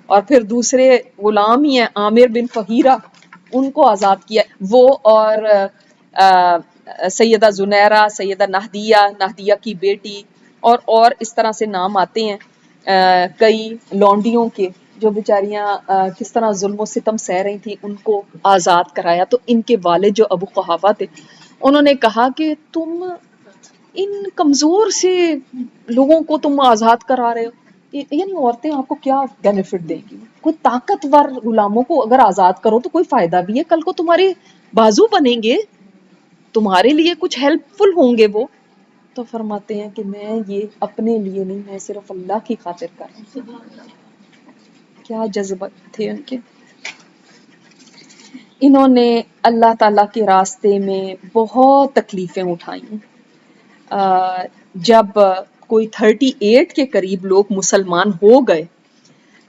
اور پھر دوسرے غلام ہی ہیں عامر بن فہیرہ، ان کو آزاد کیا وہ، اور سیدہ زنیرہ، سیدہ نہدیہ کی بیٹی، اور اس طرح سے نام آتے ہیں کئی لونڈیوں کے جو بیچاریاں کس طرح ظلم و ستم سہ رہی تھیں، ان کو آزاد کرایا۔ تو ان کے والد جو ابو قحافہ تھے، انہوں نے کہا کہ تم ان کمزور سے لوگوں کو تم آزاد کرا رہے ہو، یعنی عورتیں آپ کو کیا بینیفٹ دیں گی؟ کوئی طاقتور غلاموں کو اگر آزاد کرو تو کوئی فائدہ بھی ہے، کل کو تمہارے بازو بنیں گے، تمہارے لیے کچھ ہیلپ فل ہوں گے وہ۔ تو فرماتے ہیں کہ میں یہ اپنے لیے نہیں، میں صرف اللہ کی خاطر کر رہا ہوں۔ کیا جذبات تھے ان کے! انہوں نے اللہ تعالیٰ کے راستے میں بہت تکلیفیں اٹھائیں۔ جب کوئی 38 کے قریب لوگ مسلمان ہو گئے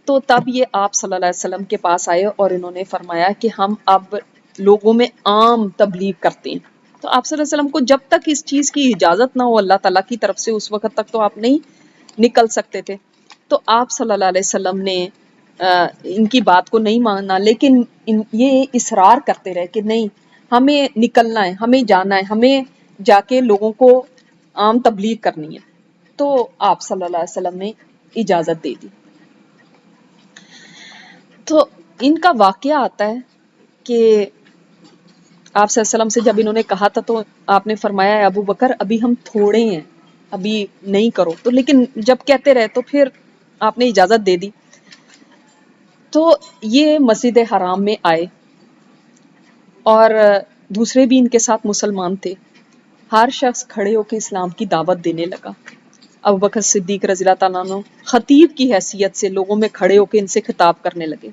تو تب یہ آپ صلی اللہ علیہ وسلم کے پاس آئے اور انہوں نے فرمایا کہ ہم اب لوگوں میں عام تبلیغ کرتے ہیں۔ تو آپ صلی اللہ علیہ وسلم کو جب تک اس چیز کی اجازت نہ ہو اللہ تعالیٰ کی طرف سے، اس وقت تک تو آپ نہیں نکل سکتے تھے۔ تو آپ صلی اللہ علیہ وسلم نے ان کی بات کو نہیں مانا، لیکن یہ اصرار کرتے رہے کہ نہیں، ہمیں نکلنا ہے، ہمیں جانا ہے، ہمیں جا کے لوگوں کو عام تبلیغ کرنی ہے۔ تو آپ صلی اللہ علیہ وسلم نے اجازت دے دی۔ تو ان کا واقعہ آتا ہے کہ آپ صلی اللہ علیہ وسلم سے جب انہوں نے کہا تھا تو آپ نے فرمایا ابو بکر ابھی ہم تھوڑے ہیں، ابھی نہیں کرو، تو لیکن جب کہتے رہے تو پھر آپ نے اجازت دے دی۔ تو یہ مسجد حرام میں آئے اور دوسرے بھی ان کے ساتھ مسلمان تھے۔ ہر شخص کھڑے ہو کے اسلام کی دعوت دینے لگا۔ ابو بکر صدیق رضی اللہ تعالیٰ عنہ خطیب کی حیثیت سے لوگوں میں کھڑے ہو کے ان سے خطاب کرنے لگے۔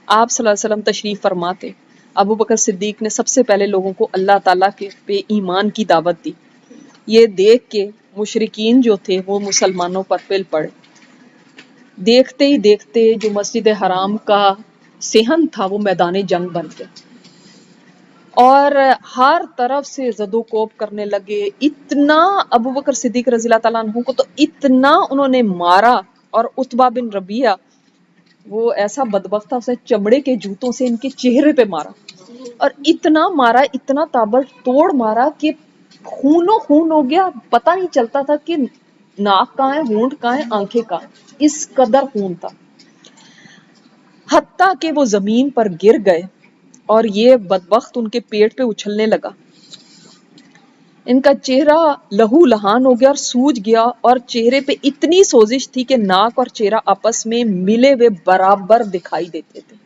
آپ صلی اللہ علیہ وسلم تشریف فرما تھے۔ ابو بکر صدیق نے سب سے پہلے لوگوں کو اللہ تعالیٰ کے پہ ایمان کی دعوت دی۔ یہ دیکھ کے مشرکین جو تھے وہ مسلمانوں پر پل پڑے۔ دیکھتے ہی دیکھتے جو مسجد حرام کا صحن تھا وہ میدان جنگ بن گیا، اور ہر طرف سے زد و کوب کرنے لگے۔ اتنا ابو بکر صدیق رضی اللہ تعالیٰ عنہ کو تو اتنا انہوں نے مارا، اور عتبہ بن ربیعہ وہ ایسا بدبخت تھا، اسے چمڑے کے جوتوں سے ان کے چہرے پہ مارا، اور اتنا مارا، اتنا تابڑ توڑ مارا کہ خون و خون ہو گیا، پتہ نہیں چلتا تھا کہ ناک کہاں ہے، ہونٹ کہاں ہے، آنکھیں کہاں ہیں، اس قدر خون تھا۔ حتیٰ کہ وہ زمین پر گر گئے اور یہ بدبخت ان کے پیٹ پہ اچھلنے لگا۔ ان کا چہرہ لہو لہان ہو گیا اور سوج گیا، اور چہرے پہ اتنی سوزش تھی کہ ناک اور چہرہ آپس میں ملے ہوئے برابر دکھائی دیتے تھے۔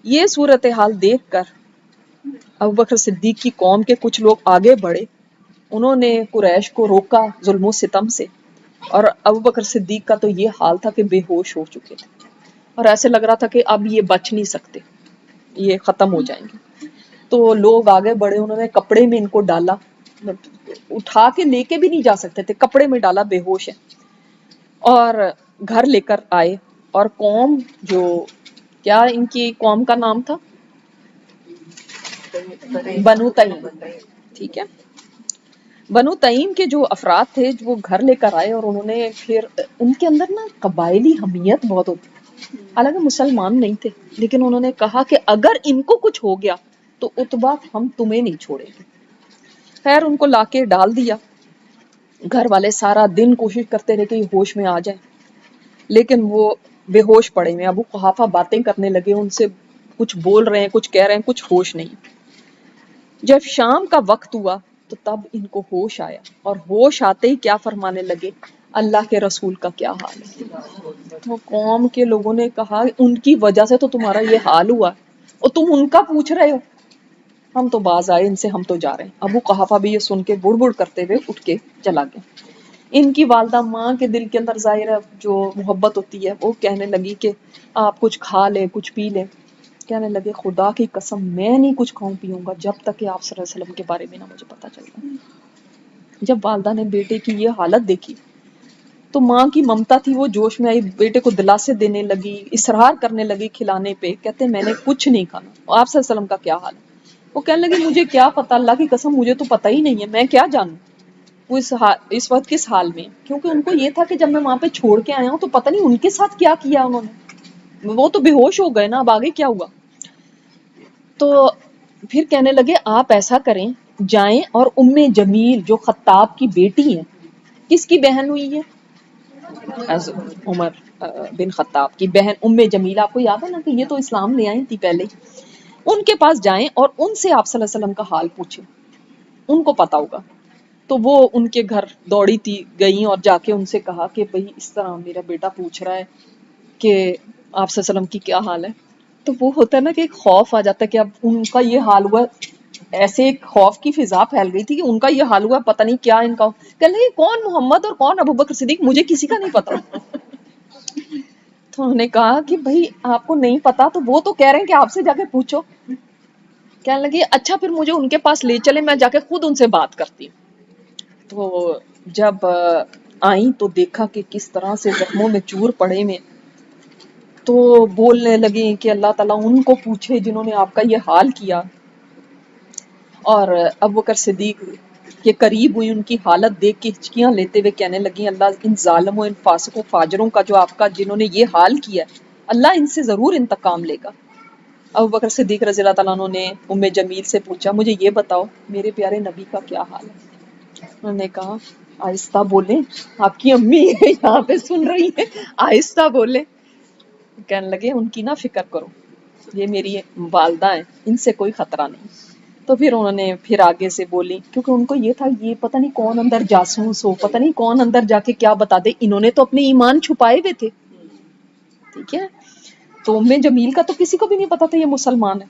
یہ صورتحال دیکھ کر ابوبکر صدیق کی قوم کے کچھ لوگ آگے بڑھے، انہوں نے قریش کو روکا ظلم و ستم سے، اور ابوبکر صدیق کا تو یہ حال تھا کہ بے ہوش ہو چکے تھے، اور ایسے لگ رہا تھا کہ اب یہ بچ نہیں سکتے، یہ ختم ہو جائیں گے۔ تو لوگ آگے بڑھے، انہوں نے کپڑے میں ان کو ڈالا، اٹھا کے لے کے بھی نہیں جا سکتے تھے، کپڑے میں ڈالا، بے ہوش ہے، اور گھر لے کر آئے۔ اور قوم جو کیا ان کی قوم کا نام تھا؟ بنو تیم، ٹھیک ہے، بنو تیم کے جو افراد تھے وہ گھر لے کر آئے، اور انہوں نے پھر ان کے اندر نا قبائلی حمیت بہت ہوتی، حالانکہ مسلمان نہیں تھے، لیکن انہوں نے کہا کہ اگر ان کو کچھ ہو گیا تو عتبہ ہم تمہیں نہیں چھوڑیں گے۔ خیر ان کو لا کے ڈال دیا۔ گھر والے سارا دن کوشش کرتے رہے کہ یہ ہوش میں آ جائیں، لیکن وہ بے ہوش پڑے ہوئے۔ ابو قحافہ باتیں کرنے لگے، ان سے کچھ بول رہے ہیں، کچھ کہہ رہے ہیں، کچھ ہوش نہیں۔ جب شام کا وقت ہوا تو تب ان کو ہوش آیا، اور ہوش آتے ہی کیا فرمانے لگے، اللہ کے رسول کا کیا حال ہے۔ تو قوم کے لوگوں نے کہا ان کی وجہ سے تو تمہارا یہ حال ہوا، اور تم ان کا پوچھ رہے ہو، ہم تو باز آئے ان سے، ہم تو جا رہے ہیں۔ ابو قحافہ بھی یہ سن کے بڑ بڑ کرتے ہوئے اٹھ کے چلا گیا۔ ان کی والدہ ماں کے دل کے اندر ظاہر جو محبت ہوتی ہے وہ کہنے لگی کہ آپ کچھ کھا لیں، کچھ پی لیں۔ کہنے لگے خدا کی قسم میں نہیں کچھ کھاؤں پیوں گا جب تک کہ آپ صلی اللہ علیہ وسلم کے بارے میں نہ مجھے پتہ چلتا۔ جب والدہ نے بیٹے کی یہ حالت دیکھی تو ماں کی ممتا تھی وہ جوش میں آئی، بیٹے کو دلاسے دینے لگی، اصرار کرنے لگی کھلانے پہ، کہتے میں نے کچھ نہیں کھانا۔ اور آپ صلی اللہ علیہ وسلم کا کیا حال ہے؟ وہ کہنے لگے مجھے کیا پتا، اللہ کی قسم مجھے تو پتہ ہی نہیں ہے، میں کیا جانوں وہ اس وقت کس حال میں، کیونکہ ان کو یہ تھا کہ جب میں وہاں پہ چھوڑ کے آیا ہوں تو پتہ نہیں ان کے ساتھ کیا کیا انہوں نے۔ وہ تو بے ہوش ہو گئے نا، اب آگے کیا ہوا؟ تو پھر کہنے لگے آپ ایسا کریں، جائیں اور جمیل جو خطاب کی بیٹی ہیں، کس کی بہن ہوئی ہے؟ عمر بن خطاب کی بہن جمیل، آپ کو یاد ہے نا کہ یہ تو اسلام لے آئی تھی پہلے، ان کے پاس جائیں اور ان سے آپ صلی اللہ علیہ وسلم کا حال پوچھیں، ان کو پتا ہوگا۔ تو وہ ان کے گھر دوڑی تھی، گئیں اور جا کے ان سے کہا کہ بھئی اس طرح میرا بیٹا پوچھ رہا ہے کہ آپ صلی اللہ علیہ وسلم کی کیا حال ہے۔ تو وہ ہوتا ہے نا کہ ایک خوف آ جاتا ہے کہ اب ان کا یہ حال ہوا، ایسے ایک خوف کی فضا پھیل گئی تھی کہ ان کا یہ حال ہوا، پتہ نہیں کیا ان کا، کہنے لگے کون محمد اور کون ابوبکر صدیق، مجھے کسی کا نہیں پتا۔ تو انہوں نے کہا کہ بھئی آپ کو نہیں پتا تو وہ تو کہہ رہے ہیں کہ آپ سے جا کے پوچھو۔ کہنے لگے اچھا پھر مجھے ان کے پاس لے چلے، میں جا کے خود ان سے بات کرتی ہوں۔ تو جب آئیں تو دیکھا کہ کس طرح سے زخموں میں چور پڑے میں، تو بولنے لگیں کہ اللہ تعالیٰ ان کو پوچھے جنہوں نے آپ کا یہ حال کیا۔ اور ابوبکر صدیق کے قریب ہوئی، ان کی حالت دیکھ کے ہچکیاں لیتے ہوئے کہنے لگیں اللہ ان ظالموں، ان فاسقوں فاجروں کا جو آپ کا جنہوں نے یہ حال کیا ہے، اللہ ان سے ضرور انتقام لے گا۔ ابوبکر صدیق رضی اللہ تعالیٰ عنہ نے جمیل سے پوچھا مجھے یہ بتاؤ میرے پیارے نبی کا کیا حال ہے؟ انہوں نے کہا آہستہ بولیں، آپ کی امی یہاں پہ سن رہی ہیں، آہستہ بولیں۔ کہنے لگے ان کی نہ فکر کرو، یہ میری والدہ ہیں، ان سے کوئی خطرہ نہیں۔ تو پھر انہوں نے پھر آگے سے بولی، کیونکہ ان کو یہ تھا یہ پتہ نہیں کون اندر جاسوس ہو، پتہ نہیں کون اندر جا کے کیا بتا دے، انہوں نے تو اپنے ایمان چھپائے ہوئے تھے، ٹھیک ہے۔ تو جمیل کا تو کسی کو بھی نہیں پتا تھا یہ مسلمان ہے۔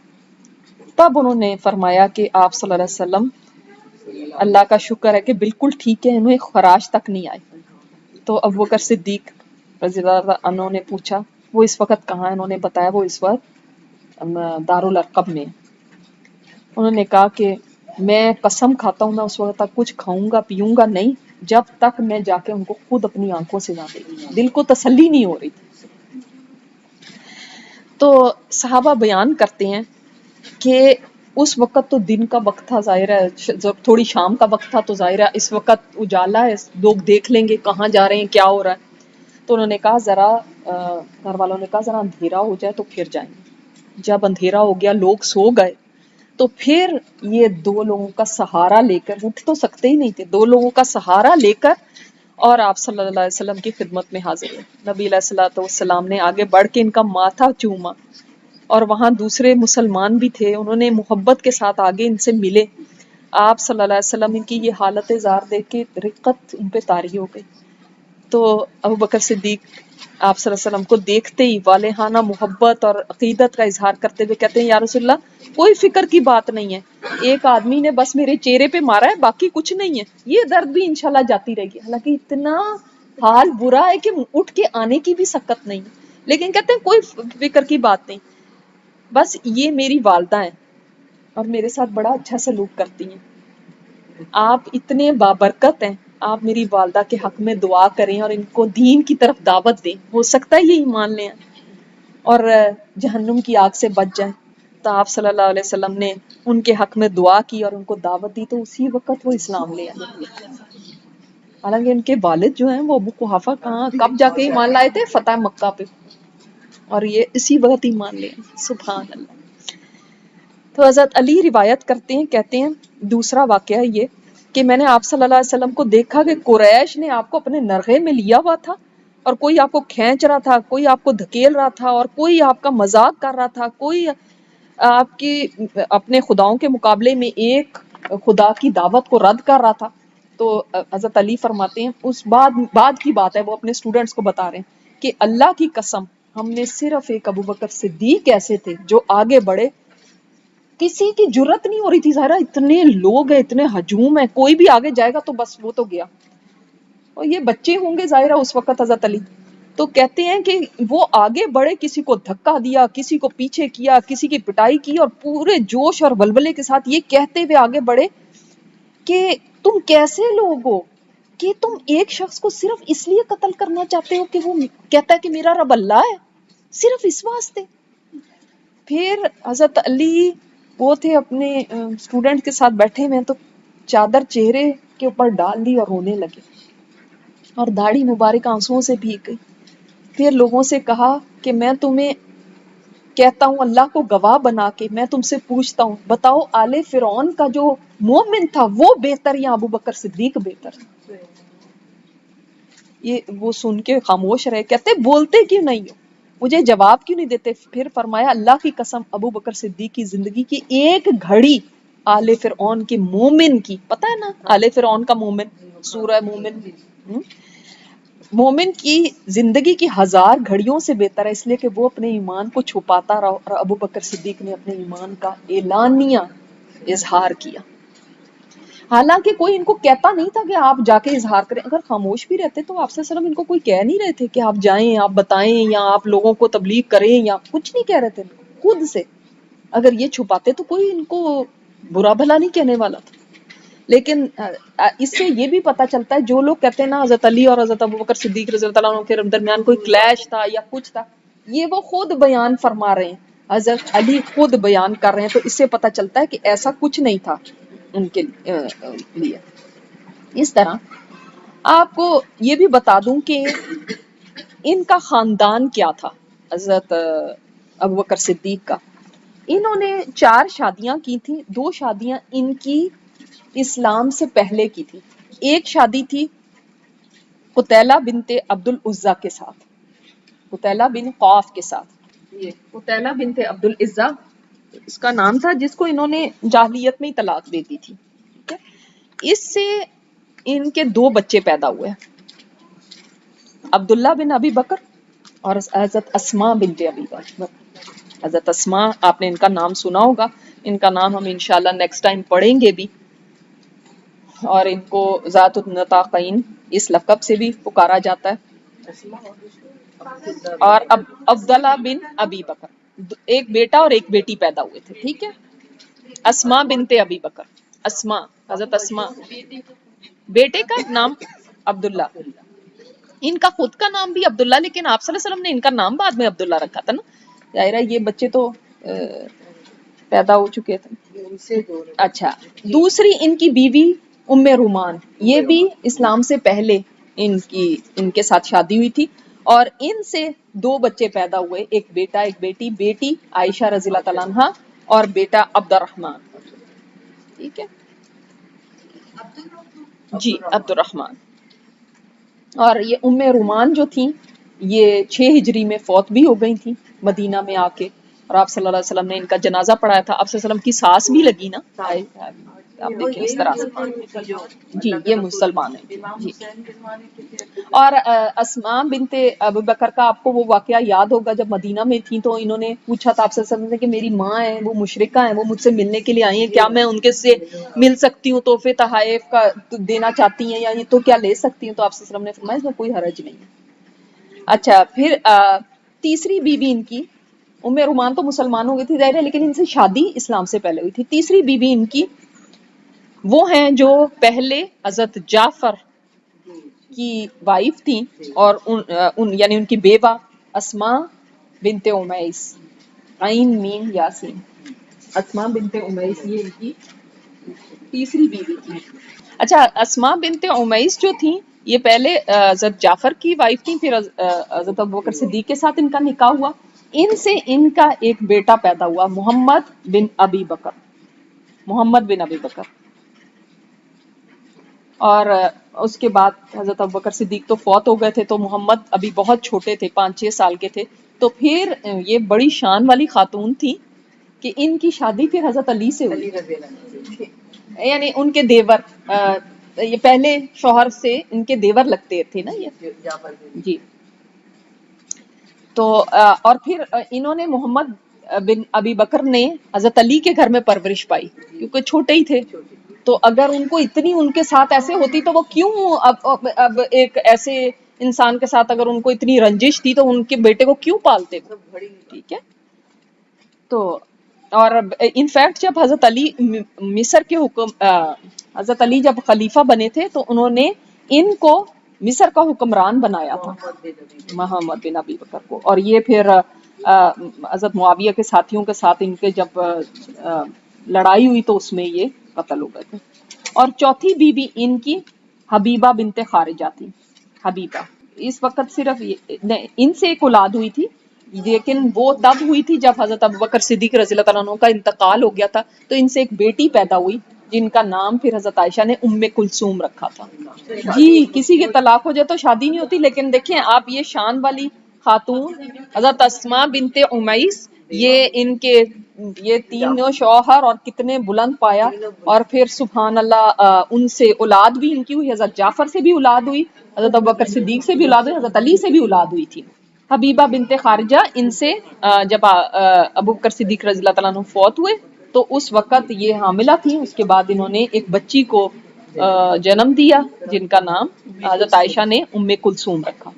تب انہوں نے فرمایا کہ آپ صلی اللہ علیہ وسلم اللہ کا شکر ہے کہ بالکل ٹھیک ہے، انہیں خراش تک نہیں آئی۔ تو ابوبکر صدیق رضی اللہ عنہ نے پوچھا وہ اس وقت کہاں ہے؟ انہوں نے بتایا وہ اس وقت دارالارقم میں۔ انہوں نے کہا کہ میں قسم کھاتا ہوں میں اس وقت تک کچھ کھاؤں گا پیوں گا نہیں جب تک میں جا کے ان کو خود اپنی آنکھوں سے نہ دیکھوں، دل کو تسلی نہیں ہو رہی تھی۔ تو صحابہ بیان کرتے ہیں کہ اس وقت تو دن کا وقت تھا، ظاہر ہے تھوڑی شام کا وقت تھا، تو ظاہر ہے اس وقت اجالا ہے، لوگ دیکھ لیں گے کہاں جا رہے ہیں کیا ہو رہا ہے۔ تو انہوں نے کہا ذرا گھر والوں نے کہا ذرا اندھیرا ہو جائے تو پھر جائیں گے۔ جب اندھیرا ہو گیا لوگ سو گئے تو پھر یہ دو لوگوں کا سہارا لے کر، اٹھ تو سکتے ہی نہیں تھے، دو لوگوں کا سہارا لے کر اور آپ صلی اللہ علیہ وسلم کی خدمت میں حاضر ہوئے۔ نبی علیہ الصلوۃ والسلام نے آگے بڑھ کے ان کا ماتھا چوما، اور وہاں دوسرے مسلمان بھی تھے، انہوں نے محبت کے ساتھ آگے ان سے ملے۔ آپ صلی اللہ علیہ وسلم ان کی یہ حالت زار دیکھ کے رقت ان پہ طاری ہو گئی۔ تو ابوبکر صدیق آپ صلی اللہ علیہ وسلم کو دیکھتے ہی والہانہ محبت اور عقیدت کا اظہار کرتے ہوئے کہتے ہیں یا رسول اللہ کوئی فکر کی بات نہیں ہے، ایک آدمی نے بس میرے چہرے پہ مارا ہے، باقی کچھ نہیں ہے، یہ درد بھی انشاءاللہ جاتی رہے گی۔ حالانکہ اتنا حال برا ہے کہ اٹھ کے آنے کی بھی سکت نہیں، لیکن کہتے ہیں کوئی فکر کی بات نہیں، بس یہ میری والدہ ہیں اور میرے ساتھ بڑا اچھا سلوک کرتی ہیں، آپ اتنے بابرکت ہیں، آپ میری والدہ کے حق میں دعا کریں اور ان کو دین کی طرف دعوت دیں، ہو سکتا ہے یہ ایمان لیں اور جہنم کی آگ سے بچ جائیں۔ تو آپ صلی اللہ علیہ وسلم نے ان کے حق میں دعا کی اور ان کو دعوت دی، تو اسی وقت وہ اسلام لے آئے۔ حالانکہ ان کے والد جو ہیں وہ ابو قحافہ کہاں کب جا کے ایمان لائے تھے؟ فتح مکہ پہ، اور یہ اسی وقت ایمان لے آئے۔ سبحان اللہ۔ تو حضرت علی روایت کرتے ہیں، کہتے ہیں دوسرا واقعہ یہ کہ میں نے آپ صلی اللہ علیہ وسلم کو دیکھا کہ قریش نے آپ کو اپنے نرغے میں لیا ہوا تھا، اور کوئی آپ کو کھینچ رہا تھا، کوئی آپ کو دھکیل رہا تھا، اور کوئی آپ کا مذاق کر رہا تھا، کوئی آپ کی اپنے خداؤں کے مقابلے میں ایک خدا کی دعوت کو رد کر رہا تھا۔ تو حضرت علی فرماتے ہیں اس بعد کی بات ہے، وہ اپنے اسٹوڈنٹس کو بتا رہے ہیں کہ اللہ کی قسم ہم نے صرف ایک ابوبکر صدیق ایسے تھے جو آگے بڑھے، کسی کی جرت نہیں ہو رہی تھی، ظاہرہ اتنے لوگ ہیں، اتنے ہجوم ہیں، کوئی بھی آگے جائے گا تو بس وہ تو گیا، اور یہ بچے ہوں گے ظاہرہ اس وقت حضرت علی۔ تو کہتے ہیں کہ وہ آگے بڑھے، کسی کو دھکا دیا، کسی کو پیچھے کیا، کسی کی پٹائی کی، اور پورے جوش اور ولولے کے ساتھ یہ کہتے ہوئے آگے بڑھے کہ تم کیسے لوگ ہو کہ تم ایک شخص کو صرف اس لیے قتل کرنا چاہتے ہو کہ وہ کہتا ہے کہ میرا رب اللہ ہے، صرف اس واسطے۔ پھر حضرت علی وہ تھے اپنے اسٹوڈنٹ کے ساتھ بیٹھے ہوئے، تو چادر چہرے کے اوپر ڈال دی اور رونے لگے، اور داڑھی مبارک آنسوؤں سے بھیگ گئی۔ پھر لوگوں سے کہا کہ میں تمہیں کہتا ہوں اللہ کو گواہ بنا کے میں تم سے پوچھتا ہوں بتاؤ آل فرعون کا جو مومن تھا وہ بہتر یا ابو بکر صدیق بہتر؟ یہ وہ سن کے خاموش رہے، کہتے بولتے کیوں نہیں ہو، مجھے جواب کیوں نہیں دیتے؟ پھر فرمایا اللہ کی قسم ابو بکر صدیق کی زندگی کی ایک گھڑی آل فرعون کے مومن کی، پتہ ہے نا آل فرعون کا مومن، سورہ مومن، مومن کی زندگی کی 1000 گھڑیوں سے بہتر ہے، اس لیے کہ وہ اپنے ایمان کو چھپاتا رہا، اور ابو بکر صدیق نے اپنے ایمان کا اعلانیہ اظہار کیا، حالانکہ کوئی ان کو کہتا نہیں تھا کہ آپ جا کے اظہار کریں، اگر خاموش بھی رہتے تو آپ صلی اللہ علیہ وسلم ان کو کوئی کہہ نہیں رہے تھے کہ آپ جائیں، آپ بتائیں، یا آپ لوگوں کو تبلیغ کریں، یا کچھ نہیں کہہ رہے تھے، خود سے اگر یہ چھپاتے تو کوئی ان کو برا بھلا نہیں کہنے والا تھا۔ لیکن اس سے یہ بھی پتہ چلتا ہے جو لوگ کہتے ہیں نا حضرت علی اور حضرت ابوبکر صدیق رضی اللہ عنہ کے درمیان کوئی کلیش تھا یا کچھ تھا، یہ وہ خود بیان فرما رہے ہیں، حضرت علی خود بیان کر رہے ہیں، تو اس سے پتہ چلتا ہے کہ ایسا کچھ نہیں تھا ان کے لیے۔ اس طرح آپ کو یہ بھی بتا دوں کہ ان کا خاندان کیا تھا، حضرت ابوبکر صدیق کا، انہوں نے 4 شادیاں کی تھیں، 2 شادیاں ان کی اسلام سے پہلے کی تھی۔ ایک شادی تھی قتیلہ بنت عبد العزیٰ کے ساتھ، قتیلہ بن قوف کے ساتھ، یہ قتیلہ بنت عبد العزیٰ اس کا نام تھا، جس کو انہوں نے جاہلیت میں طلاق دے دی تھی، ٹھیک ہے؟ اس سے ان کے 2 بچے پیدا ہوئے، عبداللہ بن ابی بکر اور حضرت اسماء بنت ابی بکر۔ حضرت اسماء آپ نے ان کا نام سنا ہوگا، ان کا نام ہم انشاءاللہ نیکسٹ ٹائم پڑھیں گے بھی، اور ان کو ذات النطاقین اس لقب سے بھی پکارا جاتا ہے، اور عبداللہ بن ابی بکر، ایک بیٹا اور ایک بیٹی پیدا ہوئے تھے، ٹھیک ہے؟ اسماء بنت ابی بکر، اسماء، حضرت اسماء، بیٹے کا نام عبداللہ، ان کا خود کا نام بھی عبداللہ، لیکن آپ صلی اللہ علیہ وسلم نے ان کا نام بعد میں عبداللہ رکھا تھا نا، ظاہر ہے یہ بچے تو پیدا ہو چکے تھے۔ اچھا، دوسری ان کی بیوی ام رومان، یہ بھی اسلام سے پہلے ان کے ساتھ شادی ہوئی تھی، اور ان سے 2 بچے پیدا ہوئے، ایک بیٹا ایک بیٹی، بیٹی عائشہ رضی اللہ تعالیٰ عنہا اور بیٹا عبد الرحمن، ٹھیک ہے جی، عبد الرحمن۔ اور یہ ام رومان جو تھیں یہ 6 ہجری میں فوت بھی ہو گئی تھیں مدینہ میں آ کے، اور آپ صلی اللہ علیہ وسلم نے ان کا جنازہ پڑھایا تھا، آپ صلی اللہ علیہ وسلم کی ساس بھی لگی نا، آپ دیکھیں اس طرح سے، جی یہ مسلمان ہیں جی۔ اور اسماء بنت ابو بکر کا آپ کو وہ واقعہ یاد ہوگا، جب مدینہ میں تھیں تو انہوں نے پوچھا تھا آپ صلی اللہ علیہ وسلم سے کہ میری ماں ہے وہ مشرکہ ہیں، وہ مجھ سے ملنے کے لیے آئی ہیں، کیا میں ان کے سے مل سکتی ہوں، تحفے تحائف کا دینا چاہتی ہیں، یا یہ تو کیا لے سکتی ہوں؟ تو آپ صلی اللہ علیہ وسلم نے فرمایا اس میں کوئی حرج نہیں ہے۔ اچھا، پھر تیسری بیوی ان کی ام رومان تو مسلمان ہو گئی تھی ظاہر ہے، لیکن ان سے شادی اسلام سے پہلے ہوئی تھی۔ تیسری بیوی ان کی وہ ہیں جو پہلے حضرت جعفر کی وائف تھیں، اور یعنی ان کی بیوہ اسماء بنت امیس، عین میم یاسین، اسماء بنت امیس یہ ان کی تیسری بیوی تھی۔ اچھا، اسماء بنت امیس جو تھیں یہ پہلے حضرت جعفر کی وائف تھیں، پھر حضرت ابوبکر صدیق کے ساتھ ان کا نکاح ہوا، ان سے ان کا ایک بیٹا پیدا ہوا محمد بن ابی بکر، محمد بن ابی بکر، اور اس کے بعد حضرت ابوبکر صدیق تو فوت ہو گئے تھے، تو محمد ابھی بہت چھوٹے تھے، 5-6 سال کے تھے، تو پھر یہ بڑی شان والی خاتون تھی کہ ان کی شادی پھر حضرت علی سے ہوئی، یعنی ان کے دیور، یہ پہلے شوہر سے ان کے دیور لگتے تھے نا یہ جی۔ تو اور پھر انہوں نے محمد بن ابی بکر نے حضرت علی کے گھر میں پرورش پائی، کیونکہ چھوٹے ہی تھے، تو اگر ان کو اتنی ان کے ساتھ ایسے ہوتی تو وہ کیوں اب ایک ایسے انسان کے ساتھ اگر ان کو اتنی رنجش تھی تو ان کے بیٹے کو کیوں پالتے، ٹھیک ہے؟ تو اور انفیکٹ جب حضرت علی مصر کے حضرت علی جب خلیفہ بنے تھے تو انہوں نے ان کو مصر کا حکمران بنایا تھا، محمد بن ابی بکر کو، اور یہ پھر حضرت معاویہ کے ساتھیوں کے ساتھ ان کے جب لڑائی ہوئی تو اس میں یہ قتل ہو گئے تھے۔ اور چوتھی بیوی ان کی حبیبہ بنت خارجہ تھی، حبیبہ، اس وقت صرف ان سے ایک اولاد ہوئی تھی، لیکن وہ تب ہوئی تھی جب حضرت ابوبکر صدیق رضی اللہ تعالیٰ عنہ کا انتقال ہو گیا تھا، تو ان سے ایک بیٹی پیدا ہوئی جن کا نام پھر حضرت عائشہ نے ام کلثوم رکھا تھا. جی کسی کے طلاق ہو جائے تو شادی نہیں ہوتی، لیکن دیکھیں آپ یہ شان والی خاتون حضرت اسماء بنت عمیس، یہ ان کے یہ تینوں شوہر اور کتنے بلند پایا، اور پھر سبحان اللہ ان سے اولاد بھی ان کی ہوئی، حضرت جعفر سے بھی اولاد ہوئی، حضرت ابوبکر صدیق سے بھی اولاد ہوئی، حضرت علی سے بھی اولاد ہوئی تھی. حبیبہ بنت خارجہ، ان سے جب ابوبکر صدیق رضی اللہ تعالیٰ عنہ فوت ہوئے تو اس وقت یہ حاملہ تھیں، اس کے بعد انہوں نے ایک بچی کو جنم دیا جن کا نام حضرت عائشہ نے ام کلثوم رکھا.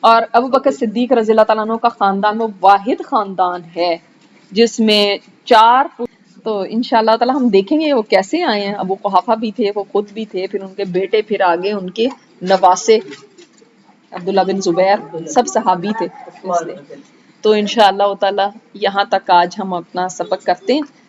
اور ابوبکر صدیق رضی اللہ تعالیٰ عنہ کا خاندان وہ واحد خاندان ہے جس میں 4 تو انشاءاللہ تعالیٰ ہم دیکھیں گے وہ کیسے آئے ہیں. ابو قحافہ بھی تھے، وہ خود بھی تھے، پھر ان کے بیٹے، پھر آگے ان کے نواسے عبداللہ بن زبیر، سب صحابی تھے. تو انشاءاللہ تعالیٰ یہاں تک آج ہم اپنا سبق کرتے ہیں.